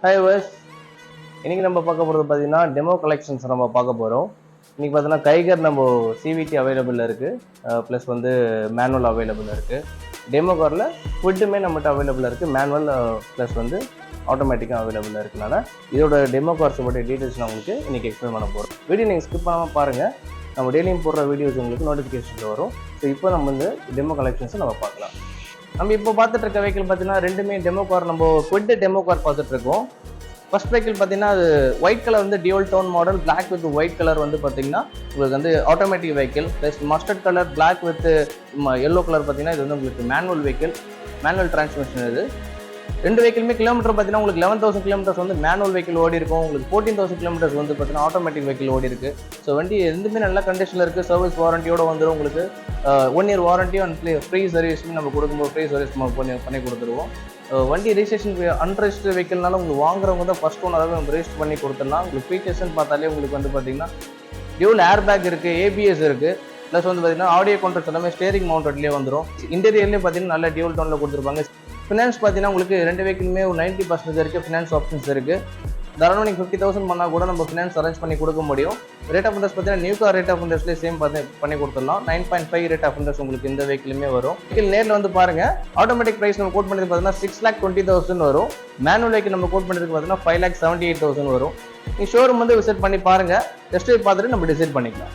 Hi verse, இன்னைக்கு நம்ம பார்க்க போகிறது பார்த்தீங்கன்னா டெமோ கலெக்ஷன்ஸ் நம்ம பார்க்க போகிறோம். இன்னைக்கு பார்த்தீங்கன்னா கைகர் நம்ம சிவிடி அவைலபிள் இருக்குது, ப்ளஸ் வந்து மேனுவல் அவைலபிள் இருக்குது. டெமோ காரில் ஃபுட்டுமே நம்மகிட்ட அவைலபிள் இருக்குது, மேனுவல் ப்ளஸ் வந்து ஆட்டோமேட்டிக்காக அவைலபிளாக இருக்கனால இதோட டெமோ கார்ஸ் பற்றிய டீட்டெயில்ஸ் நான் உங்களுக்கு இன்றைக்கி எக்ஸ்பிளைன் பண்ண போகிறோம். வீடியோ நீங்கள் ஸ்கிப் பண்ணாமல் பாருங்கள், நம்ம டெய்லியும் போடுற வீடியோஸ் உங்களுக்கு நோட்டிஃபிகேஷன் வரும். ஸோ இப்போ நம்ம வந்து டெமோ கலெக்ஷன்ஸை நம்ம பார்க்கலாம். நம்ம இப்போ பார்த்துட்டு இருக்க வெஹிக்கிள் பார்த்தீங்கன்னா ரெண்டுமே டெமோ கார், நம்ம குவிட் டெமோ கார் பார்த்துட்டு இருக்கோம். ஃபர்ஸ்ட் வெஹிக்கிள் பார்த்தீங்கன்னா அது ஒயிட் கலர் வந்து dual tone model, black with white colour வந்து பார்த்தீங்கன்னா உங்களுக்கு வந்து automatic vehicle, plus mustard colour black with yellow colour பார்த்தீங்கன்னா இது வந்து உங்களுக்கு மேனுவல் வெஹிக்கிள், மேனுவல் டிரான்ஸ்மிஷன். இது ரெண்டு வெஹிக்கிளுமே கிலோமீட்டர் பார்த்தீங்கன்னா உங்களுக்கு 11,000 கிலோமீட்டர்ஸ் வந்து மேனுவல் வெஹிக்கிள் ஓடி இருக்கும், உங்களுக்கு 14,000 கிலோமீட்டர்ஸ் வந்து பார்த்தீங்கன்னா ஆட்டோமேட்டிக் வெஹிக்கிள் ஓடி இருக்கு. ஸோ வண்டி ரெண்டுமே நல்ல கண்டிஷனில் இருக்குது. சர்வீஸ் வாரண்டியோட வந்துடும். உங்களுக்கு 1 இயர் வாரண்டியும் அண்ட் ஃப்ரீ சர்வீஸும் நம்ம கொடுக்கும்போது ஃப்ரீ சர்வீஸ் நம்ம பண்ணி கொடுத்துருவோம். வண்டி ரெஜிஸ்ட்ரேஷன் அன்ரெஜிஸ்டர்ட் வெஹிக்கிள்னால உங்களுக்கு வாங்குறவங்க தான் ஃபர்ஸ்ட் ஓனராகவே நம்ம ரெஜிஸ்டர் பண்ணி கொடுத்துடலாம். உங்களுக்கு ஃபீச்சர்ஸ்ன்னு பார்த்தாலே உங்களுக்கு வந்து பார்த்தீங்கன்னா டியூல் ஏர் பேக் இருக்குது, ஏபிஎஸ் இருக்குது, ப்ளஸ் வந்து பார்த்தீங்கன்னா ஆடியோ கண்ட்ரோல்ஸ் எல்லாமே ஸ்டேரிங் மவுண்டட்லேயே வந்துடும். இன்டீரியர்லேயும் பார்த்தீங்கன்னா நல்ல டியூல் டோனில் கொடுத்துருப்பாங்க. ஃபினான்ஸ் பார்த்தீங்கன்னா உங்களுக்கு ரெண்டு வெஹிக்கிளுமே ஒரு 90% வரைக்கும் ஃபினான்ஸ் ஆப்ஷன்ஸ் இருக்குது. தாராளமாக நீங்கள் 50,000 பண்ணால் கூட நம்ம ஃபினான்ஸ் அரேஞ்ச் பண்ணி கொடுக்க முடியும். ரேட் ஆஃப் இன்ட்ரெஸ்ட் பார்த்தீங்கன்னா நியூ கார் ரேட் ஆஃப் இன்ட்ரெஸ்ட்லேயே சேம் பண்ணி கொடுத்துடலாம். 9.5 ரேட் ஆஃப் இன்ட்ரெஸ்ட் உங்களுக்கு இந்த வெஹிக்கிலுமே வரும். வெஹிக்கிள் நேரில் வந்து பாருங்க. ஆட்டோமேட்டிக் ப்ரைஸ் நம்ம கோட் பண்ணி பார்த்தீங்கன்னா 6,20,000 வரும். மேனுவல் வெஹிக்கிள் நம்ம கோட் பண்ணிருக்கு பார்த்தீங்கன்னா 5,78,000 வரும். நீங்கள் ஷோரூம் வந்து விசிட் பண்ணி பாருங்க, டெஸ்ட் ட்ரைவ் பார்த்துட்டு நம்ம டிசைட் பண்ணிக்கலாம்.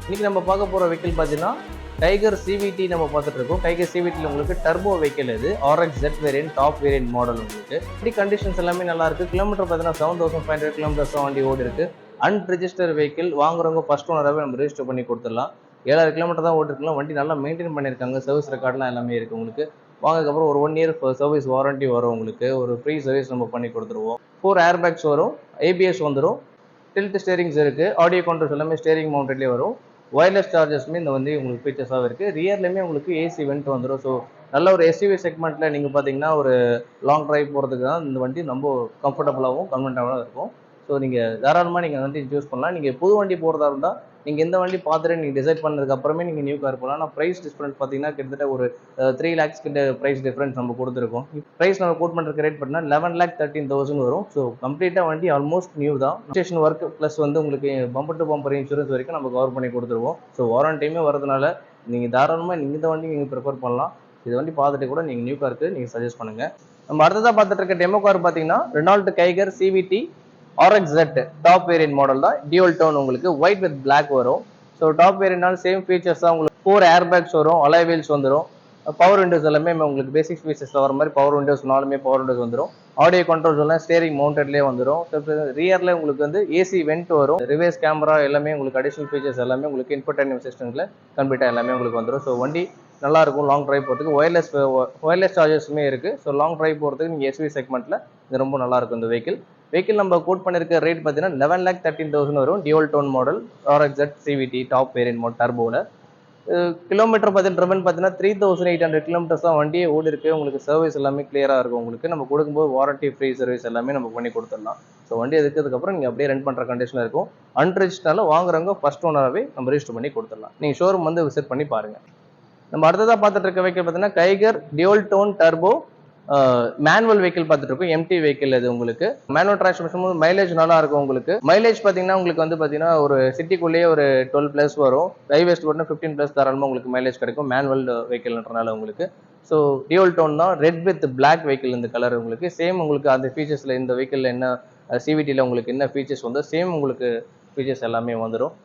இன்னைக்கு நம்ம பார்க்க போகிற வெஹிக்கிள் பார்த்தீங்கன்னா டைகர் சிவிடி நம்ம பார்த்துட்டு இருக்கோம். டைகர் சிவிடியில் உங்களுக்கு டர்போ வெஹிக்கிள், இது RX-Z variant, top variant model. உங்களுக்கு இப்படி கண்டிஷன்ஸ் எல்லாமே நல்லா இருக்கு. கிலோமீட்டர் பார்த்தீங்கன்னா 7,500 கிலோமீட்டர்ஸ் வண்டி ஓடி இருக்கு. அன்ரிஜிஸ்டர் வெஹிக்கிள், வாங்குறவங்க ஃபர்ஸ்ட் ஓனராகவே நம்ம ரெஜிஸ்டர் பண்ணி கொடுத்துடலாம். 7,000 கிலோமீட்டர் தான் ஓட்டிருக்கலாம். வண்டி நல்லா மெயின்டைன் பண்ணியிருக்காங்க. சர்வீஸ் ரெக்கார்ட்லாம் எல்லாமே இருக்கு. உங்களுக்கு வாங்கக்கப்புறம் ஒரு 1 இயர் சர்வீஸ் வாரண்டி வரும். உங்களுக்கு ஒரு ஃப்ரீ சர்வீஸ் நம்ம பண்ணி கொடுத்துருவோம். 4 ஏர் பேக்ஸ் வரும், ஏபிஎஸ் வந்துடும், டில்ட் ஸ்டேரிங்ஸ் இருக்கு, ஆடியோ கண்ட்ரோல்ஸ் எல்லாமே ஸ்டேரிங் மவுண்டட்லேயே வரும். ஒயர்லெஸ் சார்ஜஸ்மே இந்த வந்து உங்களுக்கு ஃபீச்சர்ஸாக இருக்குது. ரியர்லேயுமே உங்களுக்கு ஏசி வெண்ட் வந்துடும். ஸோ நல்ல ஒரு எஸ்யூவி செக்மெண்ட்டில் நீங்கள் பார்த்தீங்கன்னா ஒரு லாங் ட்ரைவ் போகிறதுக்கு தான் இந்த வண்டி ரொம்ப கம்ஃபர்டபுளாகவும் கன்வென்ட்டாகவும் இருக்கும். ஸோ நீங்கள் தாராளமாக நீங்கள் வண்டி சூஸ் பண்ணலாம். நீங்கள் புது வண்டி போகிறதா இருந்தால் நீங்கள் எந்த வண்டி பார்த்துட்டு நீங்கள் டிசைட் பண்ணதுக்கு அப்புறமே நீங்கள் நியூ கார் போகலாம். ஆனால் ப்ரைஸ் டிஃப்ரென்ஸ் பார்த்தீங்கன்னா கிட்டத்தட்ட ஒரு 3 lakhs கிட்ட ப்ரைஸ் டிஃப்ரென்ஸ் நம்ம கொடுத்துருக்கோம். ப்ரைஸ் நம்ம கோட் பண்ணுற ரேட் பார்த்தீங்கன்னா 11,13,000 வரும். ஸோ கம்ப்ளீட்டாக வண்டி ஆல்மோஸ்ட் நியூ தான். ஸ்டேஷன் ஒர்க் ப்ளஸ் வந்து உங்களுக்கு பம்பர் டு பம்பர் இன்சூரன்ஸ் வரைக்கும் நம்ம கவர் பண்ணி கொடுத்துருவோம். ஸோ வாரண்டியுமே வரதுனால நீங்கள் தாராளமாக நீங்கள் இந்த வண்டி நீங்கள் ப்ரிஃபர் பண்ணலாம். இது வண்டி பார்த்துட்டு கூட நீங்கள் நியூ காருக்கு நீங்கள் சஜஸ்ட் பண்ணுங்கள். நம்ம அடுத்ததாக பார்த்துட்டு இருக்க டெமோ கார் பார்த்தீங்கன்னா Reynold கைகர் CVT RX-Z top variant model தான். டியூல் டோன் உங்களுக்கு ஒயிட் வித் பிளாக் வரும். ஸோ டாப் வேரியன்ட்னால சேம் ஃபீச்சர்ஸ் தான். உங்களுக்கு 4 ஏர் பேக்ஸ் வரும், அலாய் வீல்ஸ் வந்துடும், பவர் விண்டோஸ் எல்லாமே உங்களுக்கு பேசிக் ஃபீச்சர்ஸில் வர மாதிரி பவர் விண்டோஸ் 4மே பவர் விண்டோஸ் வந்துடும். ஆடியோ கண்ட்ரோல்ஸ் எல்லாம் ஸ்டேரிங் மவுண்டட்லேயே வந்துடும். ரியரில் உங்களுக்கு வந்து ஏசி வெண்ட் வரும், ரிவர்ஸ் கேமரா எல்லாமே உங்களுக்கு அடிஷனல் ஃபீச்சர்ஸ் எல்லாமே உங்களுக்கு இன்ஃபோடெயின்மென்ட் சிஸ்டம்ல கம்ப்ளீட்டாக எல்லாமே உங்களுக்கு வந்துடும். ஸோ வண்டி நல்லா இருக்கும். லாங் ட்ரைவ் போகிறதுக்கு ஒயர்லெஸ் சார்ஜஸுமே இருக்குது. ஸோ லாங் ட்ரைவ் போகிறதுக்கு நீங்கள் எஸ்வி செக்மெண்ட்டில் இது ரொம்ப நல்லா இருக்கும். இந்த வெஹிக்கிள் நம்ம கோட் பண்ணிருக்க ரேட் பார்த்தீங்கன்னா 11,13,000 வரும். Dual tone model RX-Z CVT top variant model டர்போவில். கிலோமீட்டர் பார்த்தீங்கன்னா 3,800 கிலோமீட்டர்ஸ் தான் வண்டியே ஓடி இருக்கு. உங்களுக்கு சர்வீஸ் எல்லாமே கிளியராக இருக்கும். உங்களுக்கு நம்ம கொடுக்கும்போது வாரண்டி ஃப்ரீ சர்வீஸ் எல்லாமே நம்ம பண்ணி கொடுத்துடலாம். ஸோ வண்டி எடுக்கிறதுக்கப்புறம் நீங்கள் அப்படியே ரெண்ட் பண்ணுற கண்டிஷனில் இருக்கும். அன்ரிஜிஸ்டர்ல வாங்குறவங்க ஃபர்ஸ்ட் ஓனராகவே நம்ம ரெஜிஸ்டர் பண்ணி கொடுத்துடலாம். நீங்கள் ஷோரூம் வந்து விசிட் பண்ணி பாருங்க. நம்ம அடுத்ததாக பார்த்துட்டு இருக்க வெஹிக்கிள் பார்த்தீங்கன்னா Kiger dual tone turbo manual vehicle பார்த்துட்டு இருக்கும். எம்டி வெஹிக்கிள் இது. உங்களுக்கு மேனுவல் டிரான்ஸ்மிஷன் மைலேஜ் நல்லா இருக்கும். உங்களுக்கு மைலேஜ் பார்த்தீங்கன்னா உங்களுக்கு வந்து பார்த்தீங்கன்னா ஒரு சிட்டிக்குள்ளேயே ஒரு 12+ வரும். ஹைவேஸ்ட் போட்டு 15+ தாராளமாக உங்களுக்கு மைலேஜ் கிடைக்கும் மேனுவல் வெஹிக்கிள்ன்றனால உங்களுக்கு. ஸோ டியூல் டோன் தான், ரெட் வித் பிளாக் வெஹிக்கிள் இந்த கலர். உங்களுக்கு சேம் உங்களுக்கு அந்த ஃபீச்சர்ஸில் இந்த வெஹிக்கிளில் என்ன சிவிடியில் உங்களுக்கு என்ன ஃபீச்சர்ஸ் வந்து சேம் உங்களுக்கு ஃபீச்சர்ஸ் எல்லாமே வந்துடும்.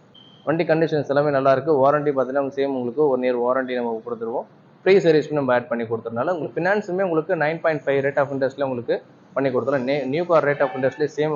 வண்டி கண்டிஷன்ஸ் எல்லாமே நல்லா இருக்கு. வாரண்டி பார்த்தீங்கன்னா சேம் உங்களுக்கு 1 இயர் வாரண்டி நம்ம கொடுத்துருவோம். ஃப்ரீ சர்வீஸ் நம்ம ஆட் பண்ணி கொடுத்துறதுனால உங்களுக்கு ஃபினான்ஸுமே உங்களுக்கு 9.5 ரேட் ஆஃப் இன்ட்ரெஸ்ட்ல உங்களுக்கு பண்ணி கொடுத்துரும். நியூ கார் ரேட் ஆஃப் இன்ட்ரெஸ்ட்லேயே சேம்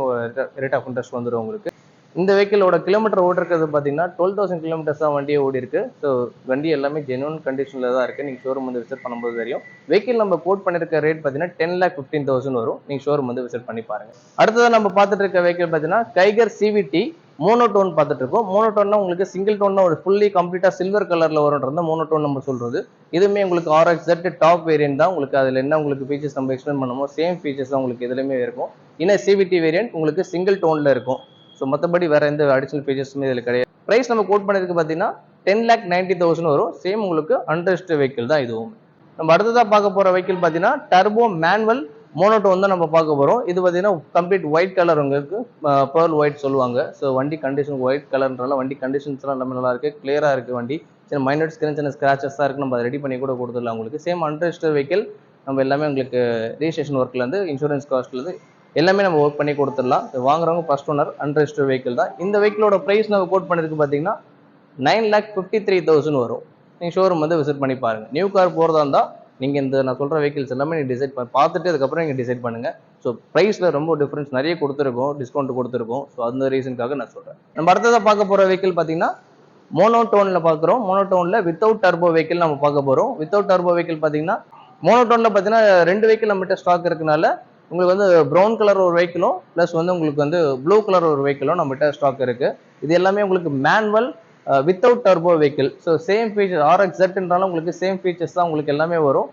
ரேட் ஆஃப் இன்ட்ரெஸ்ட் வந்துடும் உங்களுக்கு. இந்த வெஹிக்கிளோட கிலோமீட்டர் ஓடிருக்கிறது பார்த்தீங்கன்னா 12,000 கிலோமீட்டர்ஸ் தான் வண்டியை ஓடி இருக்கு. ஸோ வண்டி எல்லாமே ஜெனுவன் கண்டிஷனில் தான் இருக்கு. நீங்கள் ஷோரூம் வந்து விசிட் பண்ணும்போது தெரியும். வெஹிக்கிள் நம்ம கோட் பண்ணிருக்க ரேட் பார்த்தீங்கன்னா 10,15,000 வரும். நீங்கள் ஷோரூம் வந்து விசிட் பண்ணி பாருங்க. அடுத்ததான் நம்ம பார்த்துட்டு இருக்க வெஹிக்கிள் பார்த்தீங்கன்னா கைகர் சிவிடி மோனோடோன் பார்த்துட்டு இருக்கோம். மோனோடோன்னா உங்களுக்கு சிங்கிள் டோன்னா ஒரு ஃபுல்லி கம்ப்ளீட்டாக சில்வர் கலரில் வரும்ன்றது மோனோடோன் நம்ம சொல்றது. இதுவுமே உங்களுக்கு RX-Z டாப் வேரியன்ட் தான். உங்களுக்கு அதில் என்ன உங்களுக்கு ஃபீச்சர்ஸ் நம்ம எக்ஸ்பிளைன் பண்ணுமோ சேம் ஃபீச்சர்ஸ் தான் உங்களுக்கு இதுலையுமே இருக்கும். இன்னும் சிவிடி வேரியன்ட் உங்களுக்கு சிங்கிள் டோனில் இருக்கும். ஸோ மற்றபடி வேற எந்த அடிஷனல் ஃபீச்சர்ஸுமே இதில் கிடையாது. ப்ரைஸ் நம்ம கோட் பண்ணிருக்கு பார்த்தீங்கன்னா 10,90,000 வரும். சேம் உங்களுக்கு அன்ரெஜிஸ்டர்ட் வெஹிக்கிள் தான் இதுவும். நம்ம அடுத்ததாக பார்க்க போகிற வெஹிக்கிள் பார்த்தீங்கன்னா டர்போ மேனுவல் மோனோடோன் தான் நம்ம பார்க்க போகிறோம். இது பார்த்தீங்கன்னா கம்ப்ளீட் ஒயிட் கலர் உங்களுக்கு பேர்ல் ஒயிட் சொல்லுவாங்க. ஸோ வண்டி கண்டிஷன் ஒயிட் கலர்ன்றனால வண்டி கண்டிஷன்ஸ்லாம் எல்லாமே நல்லா இருக்குது, கிளியராக இருக்குது வண்டி. சின்ன மைனர் சின்ன ஸ்க்ராச்சஸ் தான் இருக்குது, நம்ம அதை ரெடி பண்ணி கூட கொடுத்துடலாம் உங்களுக்கு. சேம் அன்ரெஜிஸ்டர்ட் வெஹிக்கிள் நம்ம எல்லாமே உங்களுக்கு ரிஜிஸ்ட்ரேஷன் ஒர்க்லேருந்து இன்சூரன்ஸ் காஸ்ட்லேருந்து எல்லாமே நம்ம ஒர்க் பண்ணி கொடுத்துடலாம். வாங்குறவங்க ஃபர்ஸ்ட் ஓனர் அன்ரெஜிஸ்டர்ட் வெஹிக்கிள் தான். இந்த வெஹிக்கிளோட ப்ரைஸ் நம்ம கோட் பண்ணிருக்கு பார்த்தீங்கன்னா 9,53,000 வரும். நீங்கள் ஷோரூம் வந்து விசிட் பண்ணி பாருங்கள். நியூ கார் போகிறதா இருந்தால் நீங்கள் இந்த நான் சொல்கிற வெஹிக்கிள்ஸ் எல்லாமே நீங்கள் டிசைட் பார்த்துட்டு அதுக்கப்புறம் நீங்கள் டிசைட் பண்ணுங்கள். ஸோ ப்ரைஸில் ரொம்ப டிஃப்ரென்ஸ் நிறைய கொடுத்துருக்கோம், டிஸ்கவுண்ட் கொடுத்துருக்கோம். ஸோ அந்த ரீசனுக்காக நான் சொல்கிறேன். நம்ம அடுத்ததாக பார்க்க போகிற வெஹிக்கிள் பார்த்தீங்கன்னா மோனோடோனில் பார்க்குறோம். மோனோடோனில் வித்தவுட் டர்போ வெஹிக்கிள் நம்ம பார்க்க போகிறோம். வித்தவுட் டர்போ வெஹிக்கிள் பார்த்தீங்கன்னா மோனோடோனில் பார்த்தீங்கன்னா 2 வெஹிக்கிள் நம்மகிட்ட ஸ்டாக் இருக்கனால உங்களுக்கு வந்து ப்ரௌன் கலர் ஒரு வெஹிக்கிளும் ப்ளஸ் வந்து உங்களுக்கு வந்து ப்ளூ கலர் ஒரு வெஹிக்கிளும் நம்மகிட்ட ஸ்டாக் இருக்குது. இது எல்லாமே உங்களுக்கு manual without turbo vehicle. So same feature RXZன்றாலும் உங்களுக்கு சேம் ஃபீச்சர்ஸ் தான் உங்களுக்கு எல்லாமே வரும்.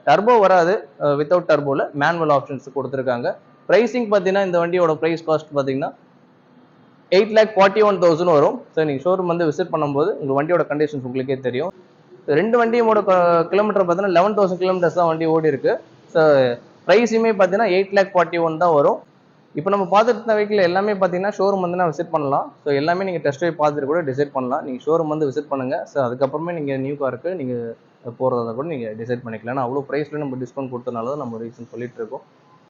டர்போ வராது, வித்தவுட் டர்போவில் மேனுவல் ஆப்ஷன்ஸ் கொடுத்துருக்காங்க. ப்ரைஸிங் பார்த்தீங்கன்னா இந்த வண்டியோட ப்ரைஸ் காஸ்ட் பார்த்தீங்கன்னா 8,41,000 வரும். ஸோ நீங்கள் ஷோரூம் வந்து விசிட் பண்ணும்போது உங்கள் வண்டியோட கண்டிஷன்ஸ் உங்களுக்கே தெரியும். 2 வண்டியோட கிலோமீட்டர் பார்த்தீங்கன்னா 11,000 கிலோமீட்டர்ஸ் தான் வண்டி ஓடி இருக்கு. ஸோ ப்ரைஸுமே பார்த்தீங்கன்னா 8,41,000 தான் வரும். இப்போ நம்ம பார்த்துட்டு இருந்த வெஹிக்கிள் எல்லாமே பார்த்தீங்கன்னா ஷோரூம் வந்து நான் விசிட் பண்ணலாம். ஸோ எல்லாமே நீங்கள் டெஸ்ட் ட்ரைவ் பார்த்துட்டு கூட டிசைட் பண்ணலாம். நீங்கள் ஷோரூம் வந்து விசிட் பண்ணுங்கள். ஸோ அதுக்கப்புறமே நீங்கள் நியூ காருக்கு நீங்கள் போகிறதா கூட நீங்கள் டிசைட் பண்ணிக்கலாம். ஏன்னா அவ்வளோ ப்ரைஸில் நம்ம டிஸ்கவுண்ட் கொடுத்தனால தான் நம்ம ரீசன் சொல்லிட்டு இருக்கோம்.